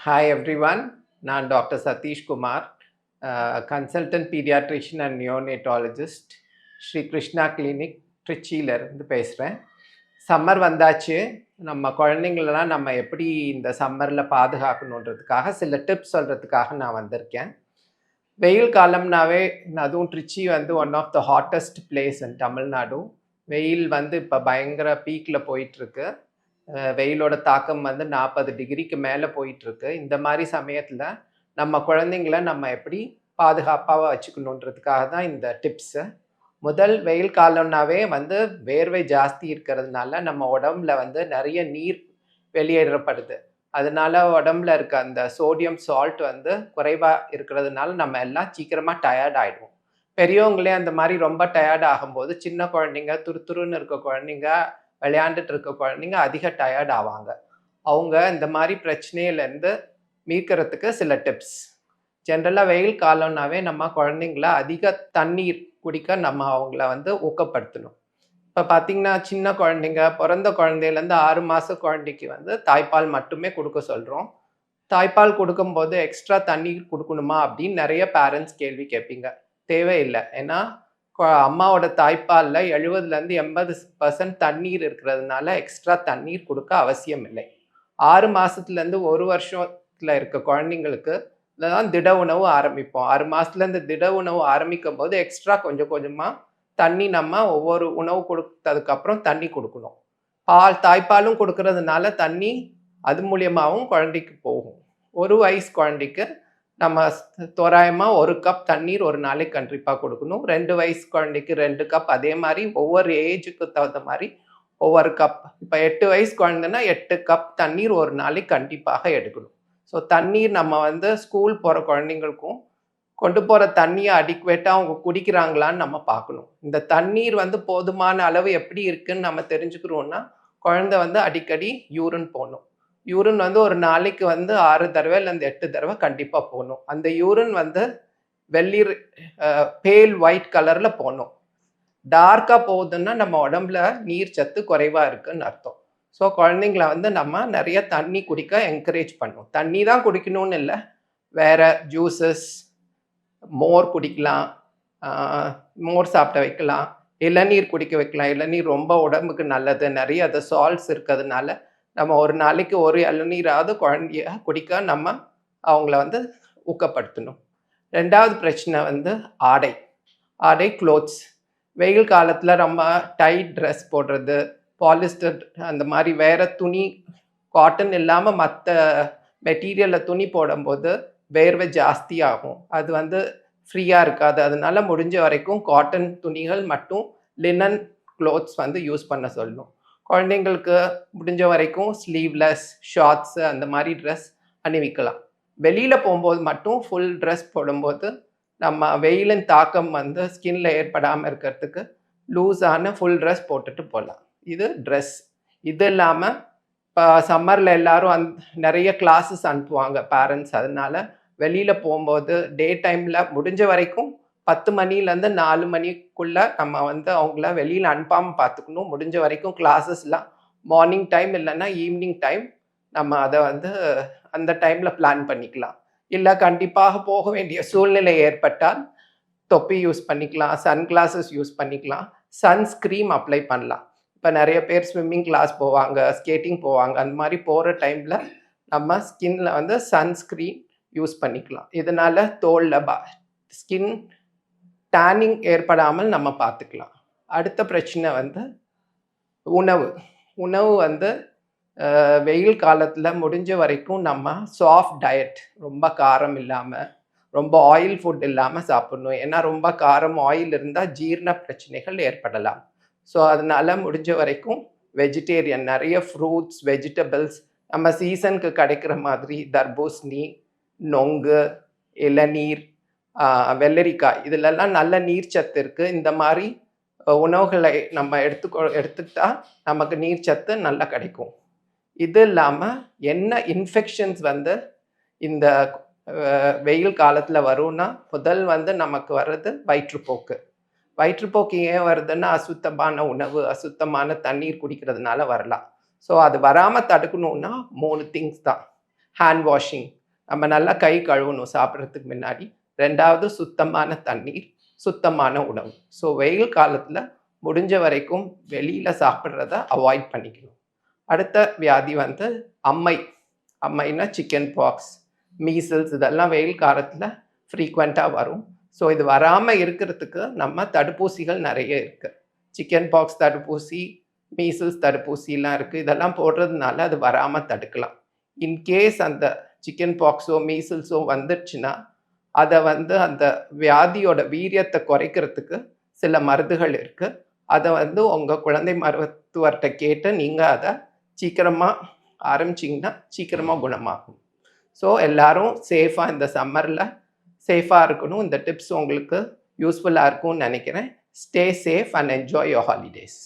Hi everyone, நான் doctor Satish Kumar, consultant paediatrician and neonatologist, Sri Krishna clinic திருச்சியிலேருந்து பேசுகிறேன். சம்மர் வந்தாச்சு. நம்ம குழந்தைங்களெல்லாம் நம்ம எப்படி இந்த சம்மரில் பாதுகாக்கணுன்றதுக்காக சில டிப்ஸ் சொல்கிறதுக்காக நான் வந்திருக்கேன். வெயில் காலம்னாவே அதுவும் திருச்சி வந்து one of the hottest place in Tamil Nadu. வெயில் வந்து இப்போ பயங்கர பீக்கில் போயிட்டுருக்கு. வெயிலோட தாக்கம் வந்து 40 டிகிரிக்கு மேலே போயிட்டுருக்கு. இந்த மாதிரி சமயத்தில் நம்ம குழந்தைங்கள நம்ம எப்படி பாதுகாப்பாக வச்சுக்கணுன்றதுக்காக தான் இந்த டிப்ஸு. முதல் வெயில் காலம்னாவே வந்து வேர்வை ஜாஸ்தி இருக்கிறதுனால நம்ம உடம்புல வந்து நிறைய நீர் வெளியேறப்படுது. அதனால உடம்புல இருக்க அந்த சோடியம் சால்ட் வந்து குறைவாக இருக்கிறதுனால நம்ம எல்லாம் சீக்கிரமாக டயர்ட் ஆகிடுவோம். பெரியவங்களே அந்த மாதிரி ரொம்ப டயர்ட் ஆகும்போது சின்ன குழந்தைங்க, துருதுருன்னு இருக்க குழந்தைங்க, விளையாண்டுட்டு இருக்க குழந்தைங்க அதிக டயர்ட் ஆவாங்க. அவங்க இந்த மாதிரி பிரச்சனையிலேருந்து மீட்கிறதுக்கு சில டிப்ஸ். ஜென்ரலாக வெயில் காலம்னாவே நம்ம குழந்தைங்கள அதிக தண்ணீர் குடிக்க நம்ம அவங்கள வந்து ஊக்கப்படுத்தணும். இப்போ பார்த்தீங்கன்னா சின்ன குழந்தைங்க, பிறந்த குழந்தையிலேருந்து 6 மாத குழந்தைக்கு வந்து தாய்ப்பால் மட்டுமே கொடுக்க சொல்கிறோம். தாய்ப்பால் கொடுக்கும்போது எக்ஸ்ட்ரா தண்ணீர் கொடுக்கணுமா அப்படின்னு நிறைய பேரண்ட்ஸ் கேள்வி கேட்பீங்க. தேவையில்லை. ஏன்னா அம்மாவோட தாய்ப்பாலில் 70லேருந்து 80% தண்ணீர் இருக்கிறதுனால எக்ஸ்ட்ரா தண்ணீர் கொடுக்க அவசியம் இல்லை. 6 மாதத்துலேருந்து 1 வருஷத்தில் இருக்க குழந்தைங்களுக்கு தான் திட உணவு ஆரம்பிப்போம். 6 மாதத்துலேருந்து திட உணவு ஆரம்பிக்கும் போது எக்ஸ்ட்ரா கொஞ்சம் கொஞ்சமாக தண்ணி நம்ம ஒவ்வொரு உணவு கொடுத்ததுக்கப்புறம் தண்ணி கொடுக்கணும். தாய்ப்பாலும் கொடுக்கறதுனால தண்ணி அது மூலியமாகவும் குழந்தைக்கு போகும். 1 வயசு குழந்தைக்கு நம்ம தோராயமாக 1 கப் தண்ணீர் ஒரு நாளைக்கு கண்டிப்பாக கொடுக்கணும். 2 வயசு குழந்தைக்கு 2 கப், அதே மாதிரி ஒவ்வொரு ஏஜுக்கு தகுந்த மாதிரி ஒவ்வொரு கப். இப்போ 8 வயசு குழந்தைன்னா 8 கப் தண்ணீர் ஒரு நாளைக்கு கண்டிப்பாக எடுக்கணும். ஸோ தண்ணீர் நம்ம வந்து ஸ்கூல் போகிற குழந்தைங்களுக்கும் கொண்டு போகிற தண்ணியை அடிக்குவேட்டாக அவங்க குடிக்கிறாங்களான்னு நம்ம பார்க்கணும். இந்த தண்ணீர் வந்து போதுமான அளவு எப்படி இருக்குன்னு நம்ம தெரிஞ்சுக்கிறோன்னா குழந்தை வந்து அடிக்கடி யூரின் போகணும். யூரின் வந்து ஒரு நாளைக்கு வந்து 6 தடவைலேருந்து 8 தடவை கண்டிப்பாக போகணும். அந்த யூரின் வந்து வெள்ளீர் பேல் ஒயிட் கலரில் போகணும். டார்க்காக போகுதுன்னா நம்ம உடம்புல நீர் சத்து குறைவாக இருக்குன்னு அர்த்தம். ஸோ குழந்தைங்கள வந்து நம்ம நிறைய தண்ணி குடிக்க என்கரேஜ் பண்ணணும். தண்ணி தான் குடிக்கணும்னு இல்லை, வேறு ஜூஸஸ், மோர் குடிக்கலாம், மோர் சாப்பிட வைக்கலாம், இளநீர் குடிக்க வைக்கலாம். இளநீர் ரொம்ப உடம்புக்கு நல்லது. நிறைய அது சால்ட்ஸ் இருக்கிறதுனால நம்ம ஒரு நாளைக்கு ஒரு இளநீராவது குழந்தைய குடிக்க நம்ம அவங்கள வந்து ஊக்கப்படுத்தணும். 2வது பிரச்சனை வந்து ஆடை. ஆடை க்ளோத்ஸ். வெயில் காலத்தில் நம்ம டைட் ட்ரெஸ் போடுறது, பாலிஸ்டர் அந்த மாதிரி வேறு துணி, காட்டன் இல்லாமல் மற்ற மெட்டீரியலில் துணி போடும்போது வேர்வை ஜாஸ்தி ஆகும். அது வந்து ஃப்ரீயாக இருக்காது. அதனால முடிஞ்ச வரைக்கும் காட்டன் துணிகள் மட்டும் லினன் க்ளோத்ஸ் வந்து யூஸ் பண்ண சொல்லணும். குழந்தைங்களுக்கு முடிஞ்ச வரைக்கும் ஸ்லீவ்லெஸ், ஷார்ட்ஸு அந்த மாதிரி ட்ரெஸ் அணிவிக்கலாம். வெளியில் போகும்போது மட்டும் ஃபுல் ட்ரெஸ் போடும்போது நம்ம வெயிலின் தாக்கம் வந்து ஸ்கின்ல ஏற்படாமல் இருக்கிறதுக்கு லூஸான ஃபுல் ட்ரெஸ் போட்டுட்டு போகலாம். இது ட்ரெஸ். இது இல்லாமல் இப்போ சம்மரில் எல்லோரும் நிறைய கிளாஸஸ் அனுப்புவாங்க பேரண்ட்ஸ். அதனால வெளியில் போகும்போது டே டைமில் முடிஞ்ச வரைக்கும் 10 மணிலேருந்து 4 மணிக்குள்ளே நம்ம வந்து அவங்கள வெளியில் அனுப்பாமல் பார்த்துக்கணும். முடிஞ்ச வரைக்கும் கிளாஸஸ்லாம் மார்னிங் டைம் இல்லைன்னா ஈவினிங் டைம் நம்ம அதை வந்து அந்த டைமில் பிளான் பண்ணிக்கலாம். இல்லை கண்டிப்பாக போக வேண்டிய சூழ்நிலை ஏற்பட்டால் தொப்பி யூஸ் பண்ணிக்கலாம், சன் கிளாஸஸ் யூஸ் பண்ணிக்கலாம், சன்ஸ்க்ரீம் அப்ளை பண்ணலாம். இப்போ நிறைய பேர் ஸ்விம்மிங் கிளாஸ் போவாங்க, ஸ்கேட்டிங் போவாங்க. அந்த மாதிரி போகிற டைமில் நம்ம ஸ்கின்ல வந்து சன்ஸ்க்ரீன் யூஸ் பண்ணிக்கலாம். இதனால் தோலில் ஸ்கின் டேனிங் ஏற்படாமல் நம்ம பார்த்துக்கலாம். அடுத்த பிரச்சனை வந்து உணவு. உணவு வந்து வெயில் காலத்தில் முடிஞ்ச வரைக்கும் நம்ம சாஃப்ட் டயட், ரொம்ப காரம் இல்லாமல், ரொம்ப ஆயில் ஃபுட் இல்லாமல் சாப்பிடணும். ஏன்னா ரொம்ப காரம், ஆயில் இருந்தால் ஜீரண பிரச்சனைகள் ஏற்படலாம். ஸோ அதனால் முடிஞ்ச வரைக்கும் வெஜிடேரியன், நிறைய ஃப்ரூட்ஸ், வெஜிடபிள்ஸ் நம்ம சீசனுக்கு கிடைக்கிற மாதிரி தர்பூசணி, நொங்கு, இளநீர், வெள்ளரிக்காய், இதிலெல்லாம் நல்ல நீர்ச்சத்து இருக்குது. இந்த மாதிரி உணவுகளை நம்ம எடுத்துக்கிட்டா நமக்கு நீர்ச்சத்து நல்லா கிடைக்கும். இது இல்லாமல் என்ன இன்ஃபெக்ஷன்ஸ் வந்து இந்த வெயில் காலத்தில் வரும்னா முதல் வந்து நமக்கு வர்றது வயிற்றுப்போக்கு. வயிற்றுப்போக்கு ஏன் வருதுன்னா அசுத்தமான உணவு, அசுத்தமான தண்ணீர் குடிக்கிறதுனால வரலாம். ஸோ அது வராமல் தடுக்கணுன்னா 3 திங்ஸ் தான். ஹேண்ட் வாஷிங், நம்ம நல்லா கை கழுவணும் சாப்பிட்றதுக்கு முன்னாடி. 2வது சுத்தமான தண்ணீர், சுத்தமான உணவு. ஸோ வெயில் காலத்தில் முடிஞ்ச வரைக்கும் வெளியில் சாப்பிட்றத அவாய்ட் பண்ணிக்கணும். அடுத்த வியாதி வந்து அம்மை. அம்மைனா சிக்கன் பாக்ஸ், மீசல்ஸ், இதெல்லாம் வெயில் காலத்தில் ஃப்ரீக்வெண்ட்டாக வரும். ஸோ இது வராமல் இருக்கிறதுக்கு நம்ம தடுப்பூசிகள் நிறைய இருக்குது. சிக்கன் பாக்ஸ் தடுப்பூசி, மீசல்ஸ் தடுப்பூசிலாம் இருக்குது. இதெல்லாம் போடுறதுனால அது வராமல் தடுக்கலாம். இன்கேஸ் அந்த சிக்கன் பாக்ஸோ மீசல்ஸோ வந்துடுச்சுன்னா அதை வந்து அந்த வியாதியோட வீரியத்தை குறைக்கிறதுக்கு சில மருந்துகள் இருக்குது. அதை வந்து உங்கள் குழந்தை மருத்துவர்கிட்ட கேட்டு நீங்கள் அதை சீக்கிரமாக ஆரம்பிச்சிங்கன்னா சீக்கிரமாக குணமாகும். ஸோ எல்லோரும் சேஃபாக இந்த சம்மரில் சேஃபாக இருக்கணும். இந்த டிப்ஸ் உங்களுக்கு யூஸ்ஃபுல்லாக இருக்கும்னு நினைக்கிறேன். Stay safe and enjoy your holidays.